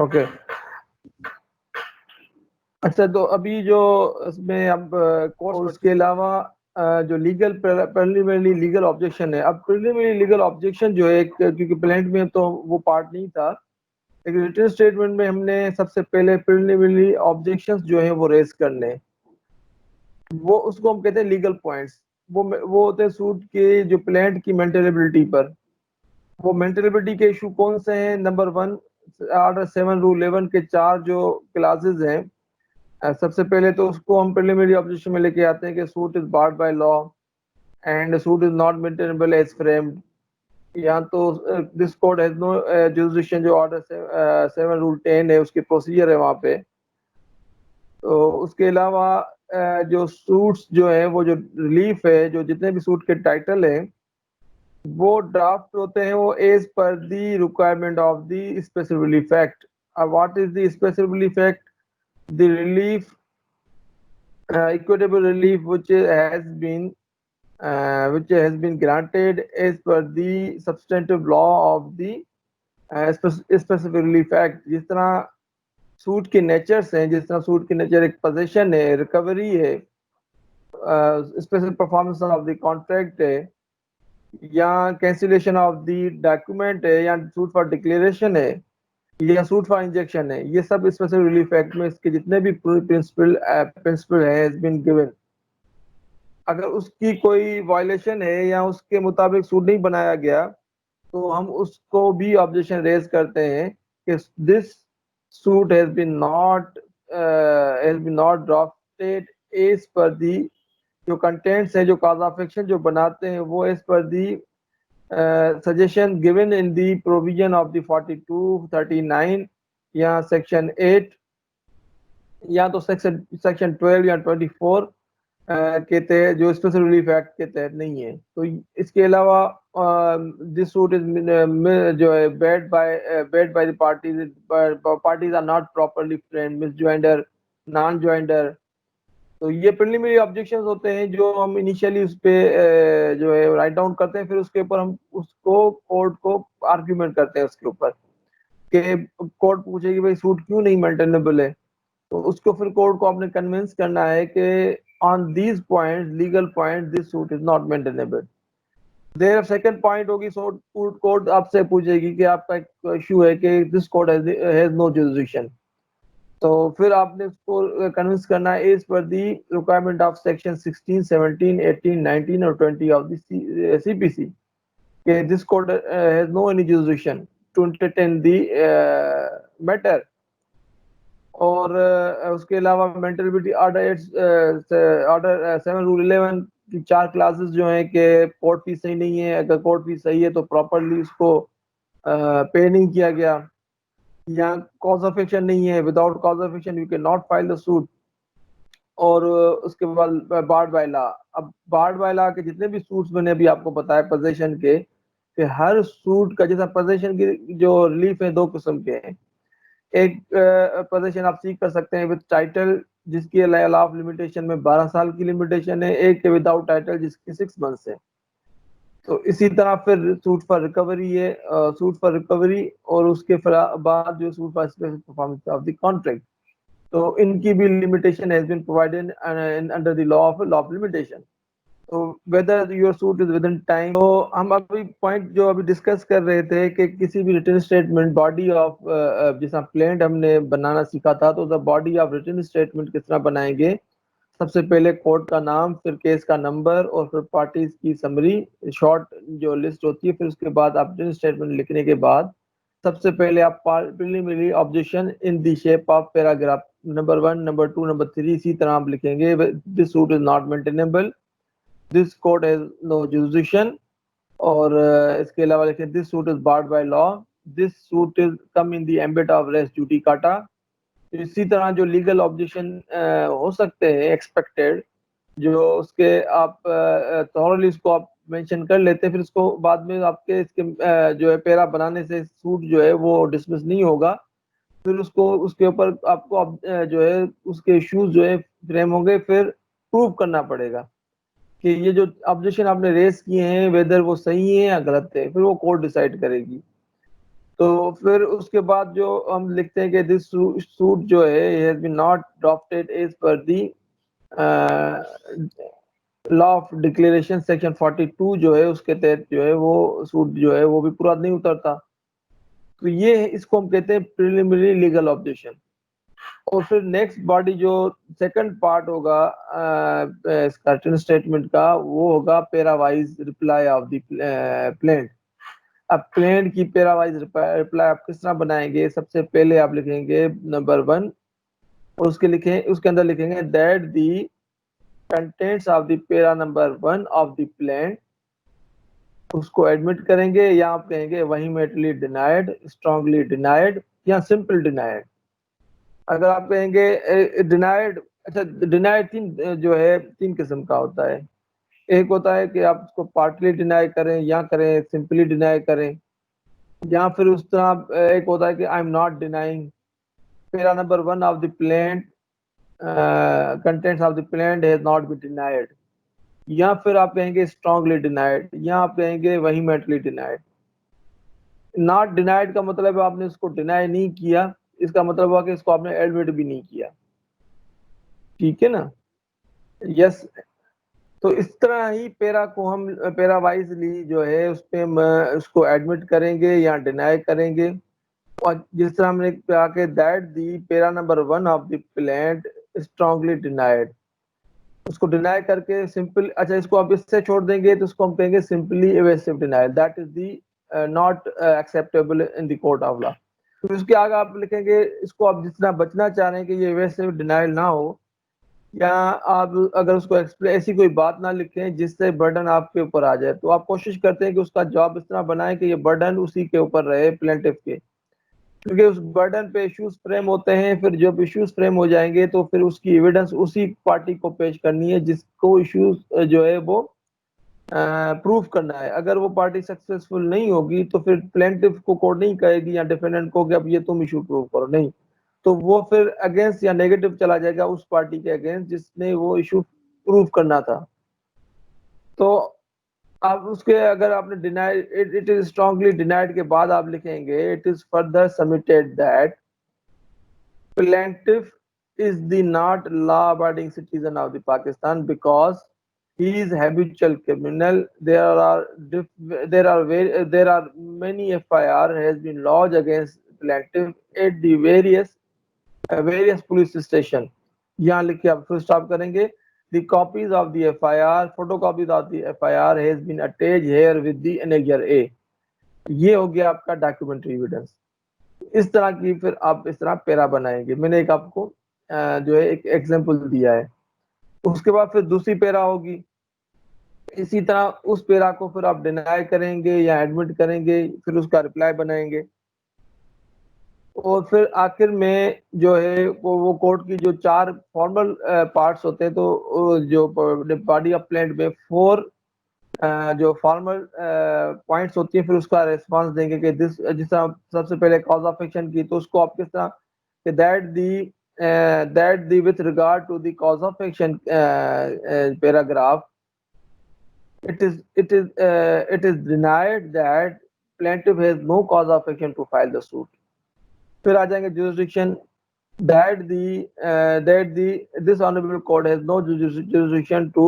Okay. अच्छा, तो अभी जो इसमें अब कोर्स, और उसके अलावा जो लीगल प्रिलिमिनरी लीगल ऑब्जेक्शन है, अब प्रिलिमिनरी लीगल ऑब्जेक्शन जो है क्योंकि प्लेंट में तो वो पार्ट नहीं था, लेकिन रिटन स्टेटमेंट में हमने सबसे पहले प्रिलिमिनरी ऑब्जेक्शंस जो है वो रेज करने, वो उसको हम कहते हैं लीगल पॉइंट्स। वो होते हैं सूट के जो प्लेंट की मेंटेनेबिलिटी पर। वो मेंटेनेबिलिटी के इशू कौन से हैं? नंबर 1, आर्डर 7 रूल 11 के 4 जो क्लासेस हैं, सबसे पहले तो उसको हम प्रिलिमिनरी ऑब्जेक्शन में लेके आते हैं कि suit is barred by law and suit is not maintainable as framed, या तो this code has no jurisdiction, जो ऑर्डर 7 रूल 10 है उसके प्रोसीजर है वहाँ पे। तो उसके अलावा जो सूट्स जो है, वो जो रिलीफ है, जो जितने भी सूट के टाइटल है, वो ड्राफ्ट होते हैं वो as per the requirement of the specific relief act. अब what is the specific relief act? The relief equitable relief which has been granted as per the substantive law of the specific relief act। जिस तरह suit के natures हैं, जिस तरह suit के nature एक position है, रिकवरी है, special performance of the contract है, या कैंसिलेशन ऑफ द डॉक्यूमेंट है, या सूट फॉर डिक्लेरेशन है, या सूट फॉर इंजेक्शन है, ये सब स्पेशल रिलीफ एक्ट में इसके जितने भी प्रिंसिपल है बीन गिवन। अगर उसकी कोई वायलेशन है या उसके मुताबिक सूट नहीं बनाया गया, तो हम उसको भी ऑब्जेक्शन रेज करते हैं कि this suit has been not drafted as per the, जो कंटेंट्स है, जो कॉज ऑफ एक्शन जो बनाते हैं, वो as per the suggestion given in the provision of the 42, 39 या सेक्शन 8, या तो सेक्शन 12 या 24 के तहत, जो स्पेशल रिलीफ एक्ट के तहत नहीं है। तो इसके अलावा दिस सूट इज जो है bad by the parties are not properly friend, misjoinder, non joinder. तो ये प्रिलिमिनरी ऑब्जेक्शंस होते हैं जो हम इनिशियली उस पे जो है राइट डाउन करते हैं, फिर उसके ऊपर हम उसको कोर्ट को आर्ग्यूमेंट करते हैं उसके ऊपर, कि कोर्ट पूछेगी भाई सूट क्यों नहीं मेंटेनेबल है, तो उसको फिर कोर्ट को आपने कन्विंस करना है कि on these points, legal point, this suit is not maintainable. There second point होगी, कोर्ट आपसे पूछेगी कि आपका एक इशू है कि this court has no jurisdiction, तो फिर आपने उसको कन्विंस करना है as per the requirement of section 16, 17, 18, 19 और 20 ऑफ द सीपीसी, कि this court has no any jurisdiction to entertain the matter. और उसके अलावा मेंटेनेबिलिटी ऑर्डर 7 रूल 11 की 4 क्लासेस जो हैं कि कोर्ट फीस सही नहीं है, अगर कोर्ट फीस सही है तो प्रॉपरली उसको पे नहीं किया गया, या कॉज ऑफ एक्शन नहीं है, without cause of action you can not file the suit. और उसके बाद बार्ड बाय लॉ। अब बार्ड बाय लॉ के जितने भी सूट्स मैंने अभी आपको बताया पोजीशन के, कि हर सूट का, जैसा पोजीशन की जो रिलीफ है, 2 किस्म के हैं। एक पोजीशन आप सीख कर सकते हैं विद टाइटल, जिसकी ऑफ लिमिटेशन में 12 साल की लिमिटेशन है। एक विदाउट टाइटल जिसकी 6 मंथ्स है। तो इसी तरह फिर सूट फॉर रिकवरी है, सूट फॉर रिकवरी, और उसके बाद जो suit for special performance of the contract, तो इनकी भी limitation has been provided under the law of limitation. तो whether your suit is within time. तो हम अभी पॉइंट जो अभी डिस्कस कर रहे थे कि किसी भी रिटन स्टेटमेंट बॉडी ऑफ, जैसा प्लेंट हमने बनाना सीखा था, तो the body of written statement किस तरह बनाएंगे? सबसे पहले कोर्ट का नाम, फिर केस का नंबर, और फिर पार्टीज की समरी, शॉर्ट जो लिस्ट होती है। फिर उसके बाद आप रिटन स्टेटमेंट लिखने के बाद सबसे पहले आप preliminary objection in the shape of paragraph number 1, number 2, number 3, इसी तरह आप लिखेंगे, this suit is not maintainable, this court has no jurisdiction. और इसके अलावा लिखें, this suit is barred by law, this suit is come in the ambit of res judicata. इसी तरह जो लीगल ऑब्जेक्शन हो सकते हैं एक्सपेक्टेड, जो उसके आप थॉरली इसको आप मेंशन कर लेते हैं, फिर इसको बाद में आपके इसके जो है पैरा बनाने से सूट जो है वो डिसमिस नहीं होगा। फिर उसको उसके ऊपर आपको जो है उसके इश्यूज जो है फ्रेम होंगे, फिर प्रूव करना पड़ेगा कि ये जो ऑब्जेक्शन आपने रेस किए हैं वेदर वो सही है या गलत है, फिर वो कोर्ट डिसाइड करेगी। तो फिर उसके बाद जो हम लिखते हैं कि दिस सूट जो है has been not drafted as per the law of declaration section 42 जो है उसके तहत जो है वो सूट जो है वो भी पूरा नहीं उतरता। तो ये इसको हम कहते हैं प्रिलिमिनरी लीगल ऑब्जेक्शन। और फिर नेक्स्ट बॉडी जो सेकंड पार्ट होगा इसका रिटन स्टेटमेंट का, वो होगा para-wise reply off the plaint. अब प्लेंट की पैरावाइज रिप्लाई आप किस तरह बनाएंगे? सबसे पहले आप लिखेंगे नंबर 1 और उसके अंदर लिखेंगे that the contents of the para number 1 of the plaint, उसको एडमिट करेंगे या आप कहेंगे वेहीमेंटली डिनाइड, स्ट्रांगली डिनाइड या सिंपल डिनाइड। अगर आप कहेंगे डिनाइड, अच्छा डिनाइड जो है 3 किस्म का होता है। एक होता है कि आप उसको पार्टली डिनाई करें या करें सिंपली डिनाई करें, या फिर उस तरह एक होता है कि I am not denying para number 1 of the plaint contents of the plaint has not been denied, या फिर आप कहेंगे स्ट्रांगली डिनाइड, या आप कहेंगे वेहीमेंटली डिनाइड। नॉट डिनाइड का मतलब है आपने इसको डिनाई नहीं किया, इसका मतलब हुआ कि इसको आपने एडमिट भी नहीं किया। ठीक है ना? यस। तो इस तरह ही पैरा को हम पैरा वाइजली जो है उस पे हम उसको एडमिट करेंगे या डिनाई करेंगे। और जिस तरह हमने कहा कि that the para number 1 of the plaint strongly denied, उसको डिनाई करके सिंपल, अच्छा इसको आप इससे छोड़ देंगे तो उसको हम कहेंगे simply evasive denial, that is the not acceptable in the court of law. फिर उसके आगे आप लिखेंगे इसको आप जितना बचना चाह रहे हैं कि ये एवेसिव डिनाइल ना हो, या आप अगर उसको एक्सप्लेन ऐसी कोई बात ना लिखें जिससे बर्डन आपके ऊपर आ जाए, तो आप कोशिश करते हैं कि उसका जवाब इस तरह बनाएं कि ये बर्डन उसी के ऊपर रहे, प्लेंटिफ के, क्योंकि उस बर्डन पे इश्यूज फ्रेम होते हैं। फिर जब इश्यूज फ्रेम हो जाएंगे तो फिर उसकी एविडेंस उसी पार्टी को पेश करनी है जिसको इश्यूज जो है वो प्रूफ करना है। अगर वो पार्टी सक्सेसफुल नहीं होगी तो फिर प्लेंटिफ को कोर्ट नहीं कहेगी या डिफेंडेंट को कि अब ये तुम इशू प्रूव करो, नहीं, तो वो फिर अगेंस्ट या नेगेटिव चला जाएगा उस पार्टी के अगेंस्ट जिसने वो इशू प्रूव करना था। तो आप उसके अगर आपने deny it is strongly denied के बाद आप लिखेंगे it is further submitted that plaintiff is the not law-abiding citizen of the Pakistan because he is habitual criminal. There are many FIR has been lodged against plaintiff at the various police station. यहाँ लिख के आप फिर stop करेंगे। The copies of the FIR, photocopies of the FIR has been attached here with the Annexure A. ये हो गया आपका डॉक्यूमेंट्री एविडेंस। इस तरह की फिर आप इस तरह पैरा बनाएंगे। मैंने एक आपको जो है एक एग्जांपल दिया है। उसके बाद फिर दूसरी पैरा होगी, इसी तरह उस पैरा को फिर आप डिनाई करेंगे या एडमिट करेंगे, फिर उसका रिप्लाई बनाएंगे। और फिर आखिर में जो है वो कोर्ट की जो 4 फॉर्मल पार्ट्स होते हैं, तो जो बॉडी ऑफ प्लेंट में 4 जो फॉर्मल पॉइंट्स होती है, फिर उसका रिस्पांस देंगे कि जिस तरह सबसे पहले कॉज ऑफ एक्शन की, तो उसको आप किस तरह कि that the with regard to the cause of action paragraph it is denied that plaintiff has no cause of action to file the suit. फिर आ जाएंगे jurisdiction, that this honorable court has no jurisdiction to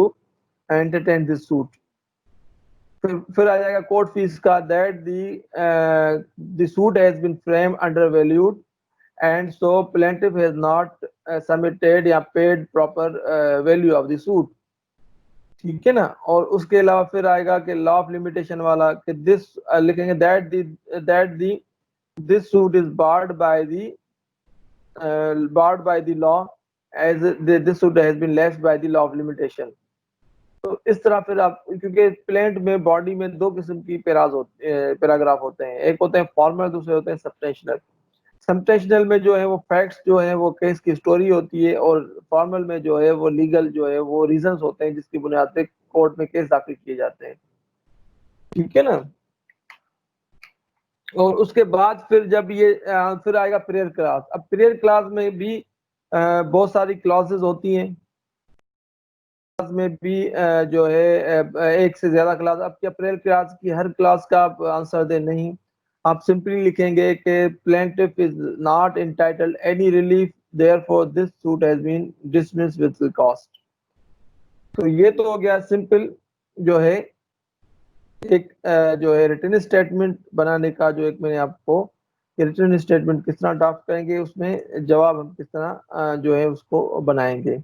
entertain this suit. फिर आ जाएगा court fees का, that the suit has been frame under valued and so plaintiff has not submitted या paid proper value of the suit. ठीक है ना? और उसके अलावा फिर आएगा कि लॉ ऑफ लिमिटेशन वाला कि दिस लिखेंगे that the this suit is barred by the law as this suit has been left by the law of limitation। तो इस तरह फिर आप, क्योंकि प्लेंट में बॉडी में 2 किस्म की पैराग्राफ होते हैं, एक होते हैं फॉर्मल, दूसरे होते हैं सबटेंशनल। सबटेंशनल में जो है वो फैक्ट्स जो है वो केस की स्टोरी होती है, और फॉर्मल में जो है वो लीगल जो है वो रीजंस होते हैं जिसकी बुनियाद पे कोर्ट में केस दाखिल किए जाते हैं। ठीक है ना? और उसके बाद फिर जब ये फिर आएगा प्रेयर क्लास। अब प्रेयर क्लास में भी बहुत सारी क्लॉजेज होती हैं, में भी जो है एक से ज्यादा क्लास। अब क्या प्रेयर क्लास की हर क्लास का आप आंसर दे नहीं, आप सिंपली लिखेंगे कि plaintiff is not entitled any relief, therefore this suit has been dismissed with cost. तो ये तो हो गया सिंपल जो है एक जो है रिटन स्टेटमेंट बनाने का, जो एक मैंने आपको रिटन स्टेटमेंट किस तरह ड्राफ्ट करेंगे, उसमें जवाब हम किस तरह जो है उसको बनाएंगे।